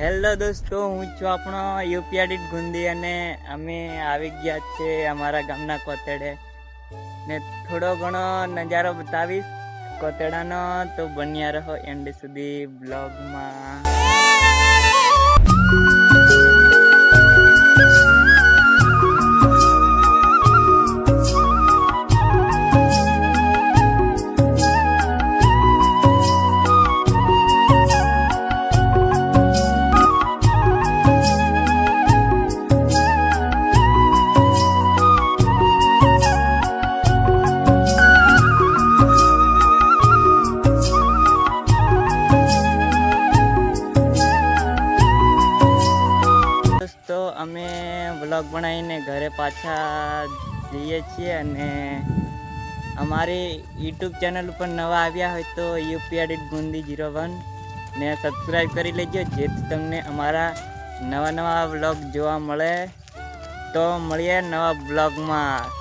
Hello દોસ્તો, હું છું આપણો યુપીઆડી ગુંદી અને અમે આવી ગયા છે અમારા ગામના કોતેડે ને થોડો ઘણો નજારો બતાવીશ કોતેડાનો, તો બન્યા રહો એન્ડ સુધી બ્લોગમાં. તો અમે વ્લોગ બનાવીને ઘરે પાછા જઈએ છીએ અને અમારી યુટ્યુબ ચેનલ ઉપર નવા આવ્યા હોય તો યુપીઆડી ગુંદી 01 ને સબસ્ક્રાઈબ કરી લેજો, જેથી તમને અમારા નવા વ્લોગ જોવા મળે. તો મળીએ નવા બ્લોગમાં.